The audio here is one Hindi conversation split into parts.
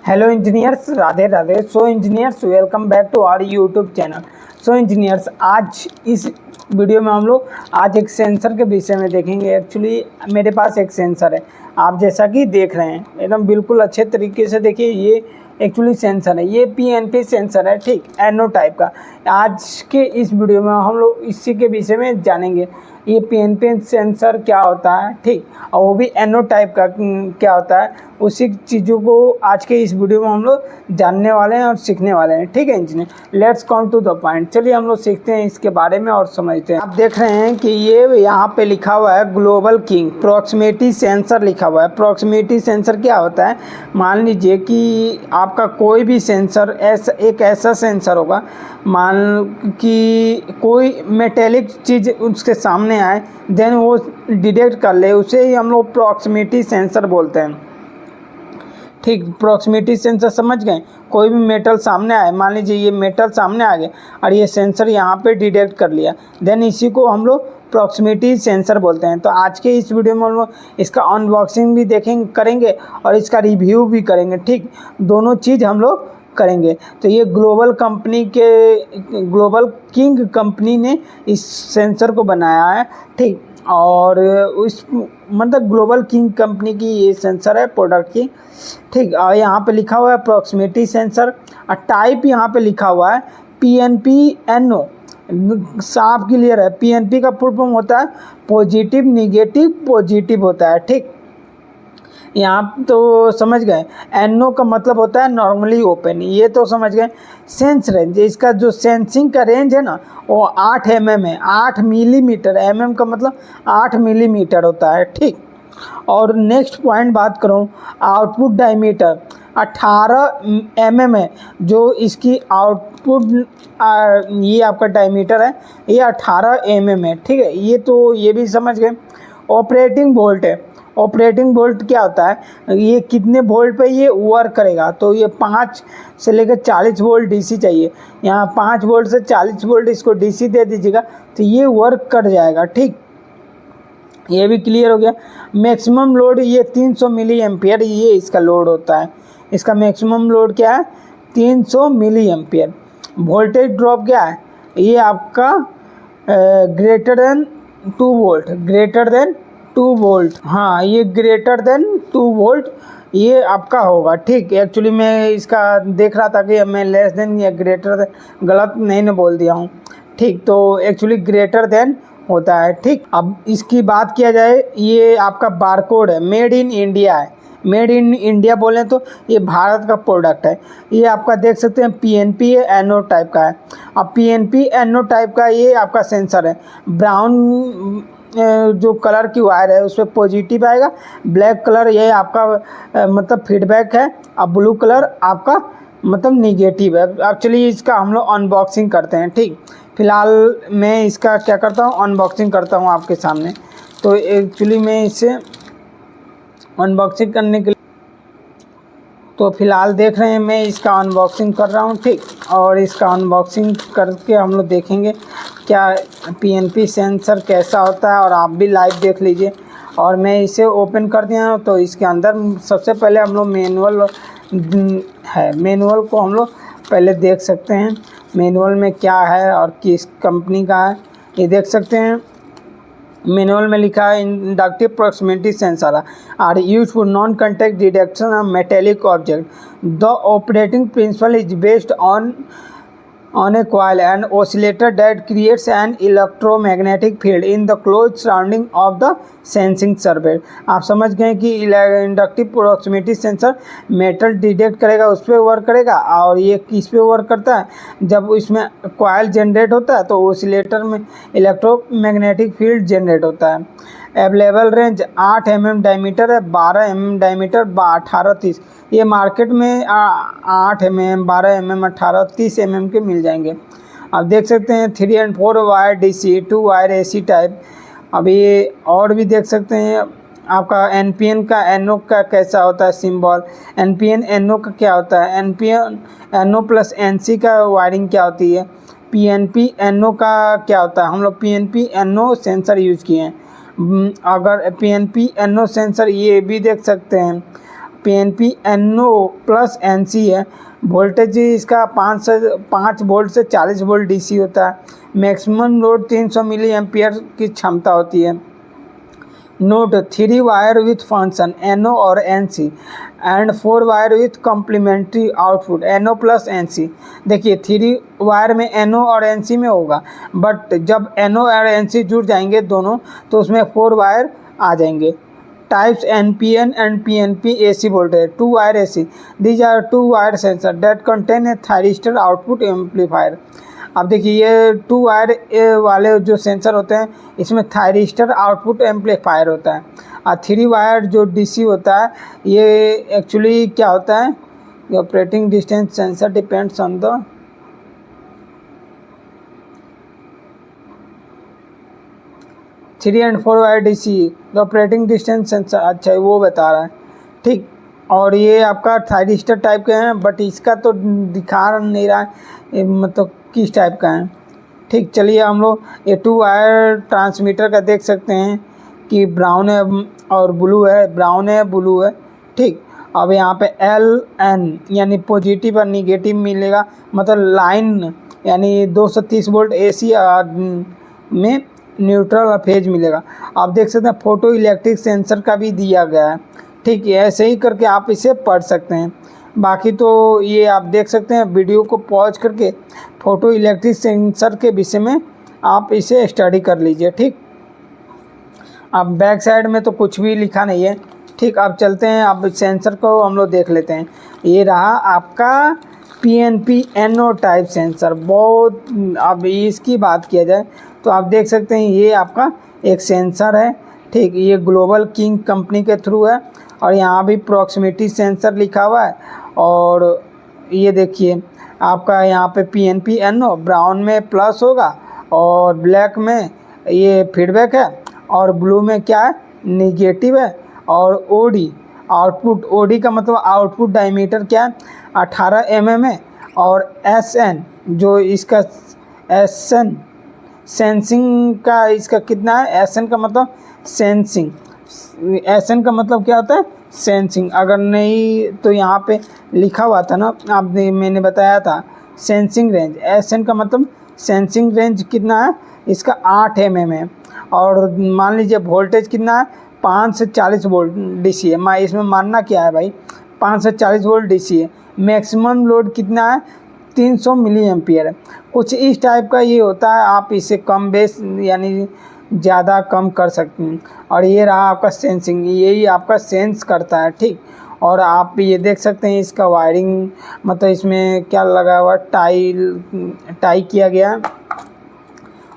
Hello engineers, Radhe Radhe. So engineers, welcome back to our YouTube channel. So engineers, आज इस वीडियो में हम लोग आज एक सेंसर के विषय में देखेंगे। एक्चुअली मेरे पास एक सेंसर है, आप जैसा कि देख रहे हैं एकदम बिल्कुल अच्छे तरीके से देखिए। ये एक्चुअली सेंसर है, ये पीएनपी सेंसर है, ठीक, एनो टाइप का। आज के इस वीडियो में हम लोग इसी के विषय में जानेंगे, ये पीएनपी सेंसर क्या होता है, ठीक, और वो भी एनो टाइप का क्या होता है। उसी चीज़ों को आज के इस वीडियो में हम लोग जानने वाले हैं और सीखने वाले हैं, ठीक है engineer. Let's come to the point, चलिए हम लोग सीखते हैं इसके बारे में और समझते हैं। आप देख रहे हैं कि ये यहाँ पे लिखा हुआ है ग्लोबल किंग प्रॉक्सिमिटी सेंसर लिखा हुआ है। प्रॉक्सिमिटी सेंसर क्या होता है, मान लीजिए कि आपका कोई भी सेंसर एक ऐसा सेंसर होगा, मान कि कोई मेटेलिक चीज़ उसके सामने आए, देन वो डिटेक्ट कर ले, उसे ही हम लोग प्रॉक्सिमिटी सेंसर बोलते हैं, ठीक। प्रॉक्सिमिटी सेंसर समझ गए, कोई भी मेटल सामने आए, मान लीजिए ये मेटल सामने आ गया और ये सेंसर यहाँ पे डिटेक्ट कर लिया, देन इसी को हम लोग प्रॉक्सिमिटी सेंसर बोलते हैं। तो आज के इस वीडियो में हम लोग इसका अनबॉक्सिंग भी करेंगे और इसका रिव्यू भी करेंगे, ठीक, दोनों चीज़ हम लोग करेंगे। तो ये ग्लोबल किंग कंपनी ने इस सेंसर को बनाया है, ठीक, और उस मतलब ग्लोबल किंग कंपनी की ये सेंसर है प्रोडक्ट की, ठीक। और यहाँ पे लिखा हुआ है प्रॉक्सिमिटी सेंसर और टाइप यहाँ पे लिखा हुआ है PNP-NO, साफ क्लियर है। PNP का फुल फॉर्म होता है पॉजिटिव निगेटिव पॉजिटिव होता है, ठीक, यहाँ तो समझ गए। NO का मतलब होता है नॉर्मली ओपन, ये तो समझ गए। सेंस रेंज, इसका जो सेंसिंग का रेंज है ना वो 8 mm है, 8 मिलीमीटर, mm का मतलब 8 मिलीमीटर होता है, ठीक। और नेक्स्ट पॉइंट बात करूँ, आउटपुट डायमीटर 18 mm है, जो इसकी आउटपुट ये आपका डायमीटर है, ये 18 mm है, ठीक है। ये तो ये भी समझ गए। ऑपरेटिंग वोल्ट है, ऑपरेटिंग वोल्ट क्या होता है, ये कितने वोल्ट पे ये वर्क करेगा। तो ये 5 से लेकर 40 वोल्ट डीसी चाहिए, यहाँ 5 वोल्ट से 40 वोल्ट इसको डीसी दे दीजिएगा तो ये वर्क कर जाएगा, ठीक, ये भी क्लियर हो गया। मैक्सिमम लोड ये 300 मिली एम्पियर ये इसका लोड होता है, इसका मैक्सिमम लोड क्या है 300 मिली एम्पियर। वोल्टेज ड्रॉप क्या है, ये आपका greater than 2 volt, greater than 2 volt, हाँ ये ग्रेटर देन 2 वोल्ट ये आपका होगा, ठीक। एक्चुअली मैं इसका देख रहा था कि मैं लेस देन या ग्रेटर देन गलत नहीं ना बोल दिया हूँ, ठीक। तो एक्चुअली ग्रेटर देन होता है, ठीक। अब इसकी बात किया जाए, ये आपका बारकोड है, मेड इन इंडिया है, मेड इन इंडिया बोलें तो ये भारत का प्रोडक्ट है। ये आपका देख सकते हैं PNP-NO टाइप का है। अब PNP-NO टाइप का ये आपका सेंसर है। ब्राउन जो कलर की वायर है उस पर पॉजिटिव आएगा, ब्लैक कलर ये आपका मतलब फीडबैक है, और ब्लू कलर आपका मतलब निगेटिव है। अब चलिए इसका हम लोग अनबॉक्सिंग करते हैं, ठीक। फ़िलहाल मैं इसका क्या करता हूँ, अनबॉक्सिंग करता हूँ आपके सामने। तो एक्चुअली मैं इसे अनबॉक्सिंग करने के लिए, तो फ़िलहाल देख रहे हैं मैं इसका अनबॉक्सिंग कर रहा हूँ, ठीक। और इसका अनबॉक्सिंग करके हम लोग देखेंगे क्या PNP सेंसर कैसा होता है, और आप भी लाइव देख लीजिए। और मैं इसे ओपन कर दिया हूँ, तो इसके अंदर सबसे पहले हम लोग मैनुअल है, मैनुअल को हम लोग पहले देख सकते हैं मैनुअल में क्या है और किस कंपनी का है, ये देख सकते हैं। मैनुअल में लिखा है inductive proximity sensor are use for non contact detection of metallic object. The operating principle is based on a coil and oscillator that creates an electromagnetic field in the closed surrounding of the sensing surface। आप समझ गए कि inductive proximity sensor metal detect करेगा, उस पर वर्क करेगा। और ये किस पे वर्क करता है, जब इसमें कॉइल जनरेट होता है तो ओसिलेटर में इलेक्ट्रोमैग्नेटिक फील्ड जनरेट होता है। अवेलेबल रेंज 8 mm डायमीटर है, 12 mm डायमीटर, 18-30, ये मार्केट में 8 mm, 12 mm, 18-30 mm के मिल जाएंगे। आप देख सकते हैं 3 और 4 wire DC, 2 wire AC type. अब ये और भी देख सकते हैं आपका NPN का NO का कैसा होता है सिंबल, NPN-NO का क्या होता है, NPN-NO प्लस NC का वायरिंग क्या होती है, PNP-NO का क्या होता है। हम लोग PNP-NO सेंसर यूज़ किए हैं। अगर PNP-NO सेंसर ये भी देख सकते हैं PNP NO प्लस NC है। वोल्टेज इसका 5 वोल्ट से 40 वोल्ट DC होता है। मैक्सिमम लोड 300 मिली एम्पियर की क्षमता होती है। Note 3 wire with function NO और NC and 4 wire with complementary output NO plus NC। देखिए 3 वायर में NO और NC में होगा, बट जब NO और NC जुड़ जाएंगे दोनों तो उसमें 4 वायर आ जाएंगे। Types NPN and PNP AC voltage 2 wire AC। These are 2 wire sensor that contain a thyristor output amplifier. अब देखिए ये 2 वायर वाले जो सेंसर होते हैं इसमें थायरिस्टर आउटपुट एम्पलीफायर होता है। और 3 वायर जो DC होता है ये एक्चुअली क्या होता है, operating distance sensor depends on the 3 and 4 wire DC the operating distance sensor. अच्छा वो बता रहा है, ठीक। और ये आपका थायरिस्टर टाइप के हैं, बट इसका तो दिखा नहीं रहा है मतलब किस टाइप का है, ठीक। चलिए हम लोग ये 2 वायर ट्रांसमीटर का देख सकते हैं कि ब्राउन है और ब्लू है, ब्राउन है ब्लू है, ठीक। अब यहाँ पे LN यानी पॉजिटिव और निगेटिव मिलेगा, मतलब लाइन यानी 230 वोल्ट AC में न्यूट्रल और फेज मिलेगा। आप देख सकते हैं फोटो इलेक्ट्रिक सेंसर का भी दिया गया है, ठीक है। ऐसे ही करके आप इसे पढ़ सकते हैं। बाकी तो ये आप देख सकते हैं, वीडियो को पॉज करके फोटो इलेक्ट्रिक सेंसर के विषय में आप इसे स्टडी कर लीजिए, ठीक। अब बैक साइड में तो कुछ भी लिखा नहीं है, ठीक। अब चलते हैं, अब सेंसर को हम लोग देख लेते हैं। ये रहा आपका PNP NO टाइप सेंसर। बहुत अब इसकी बात किया जाए तो आप देख सकते हैं ये आपका एक सेंसर है, ठीक। ये ग्लोबल किंग कंपनी के थ्रू है और यहाँ भी प्रॉक्सिमिटी सेंसर लिखा हुआ है। और ये देखिए आपका यहाँ पे PNP NO ब्राउन में प्लस होगा और ब्लैक में ये फीडबैक है और ब्लू में क्या है, निगेटिव है। और OD आउटपुट, OD का मतलब आउटपुट डायमीटर क्या है, 18 mm है। और SN जो इसका SN सेंसिंग का इसका कितना है, SN का मतलब सेंसिंग, SN का मतलब क्या होता है, सेंसिंग। अगर नहीं तो यहाँ पे लिखा हुआ था ना, आपने मैंने बताया था सेंसिंग रेंज। SN का मतलब सेंसिंग रेंज कितना है, इसका 8 mm है। और मान लीजिए वोल्टेज कितना है, 5 से 40 वोल्ट DC है। मैं इसमें मानना क्या है भाई, 5 से 40 वोल्ट DC है। मैक्सिमम लोड कितना है, 300 मिली एम्पियर है। कुछ इस टाइप का ये होता है, आप इसे कम बेस यानी ज़्यादा कम कर सकते हैं। और ये रहा आपका सेंसिंग, यही आपका सेंस करता है, ठीक। और आप ये देख सकते हैं इसका वायरिंग, मतलब इसमें क्या लगा हुआ, टाई किया गया है।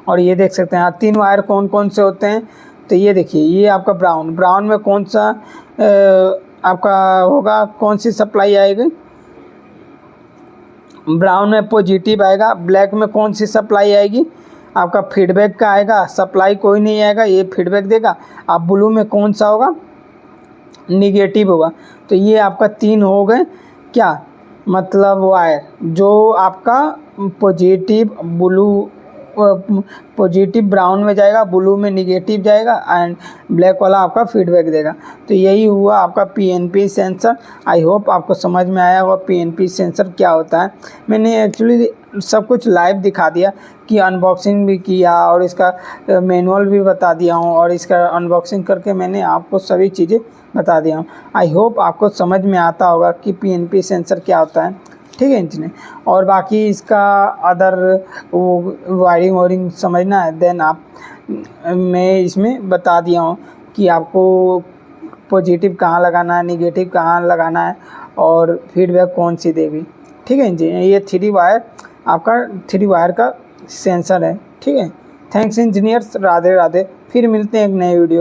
और ये देख सकते हैं 3 वायर कौन कौन से होते हैं, तो ये देखिए ये आपका ब्राउन में कौन सा आपका होगा, कौन सी सप्लाई आएगी, ब्राउन में पॉजिटिव आएगा। ब्लैक में कौन सी सप्लाई आएगी, आपका फीडबैक का आएगा, सप्लाई कोई नहीं आएगा, ये फीडबैक देगा। अब ब्लू में कौन सा होगा, निगेटिव होगा। तो ये आपका 3 हो गए क्या, मतलब वायर जो आपका पॉजिटिव ब्लू, पॉजिटिव ब्राउन में जाएगा, ब्लू में निगेटिव जाएगा एंड ब्लैक वाला आपका फीडबैक देगा। तो यही हुआ आपका PNP सेंसर। आई होप आपको समझ में आया होगा PNP सेंसर क्या होता है। मैंने एक्चुअली सब कुछ लाइव दिखा दिया कि अनबॉक्सिंग भी किया और इसका मैनुअल भी बता दिया हूँ और इसका अनबॉक्सिंग करके मैंने आपको सभी चीज़ें बता दिया हूँ। आई होप आपको समझ में आता होगा कि PNP सेंसर क्या होता है, ठीक है इंजीनियर। और बाकी इसका अदर वायरिंग समझना है देन आप, मैं इसमें बता दिया हूँ कि आपको पॉजिटिव कहाँ लगाना है, निगेटिव कहाँ लगाना है और फीडबैक कौन सी देगी, ठीक है इंजीनियर। ये 3 वायर आपका 3 वायर का सेंसर है, ठीक है। Thanks engineers, Radhe Radhe. फिर मिलते हैं एक नए वीडियो।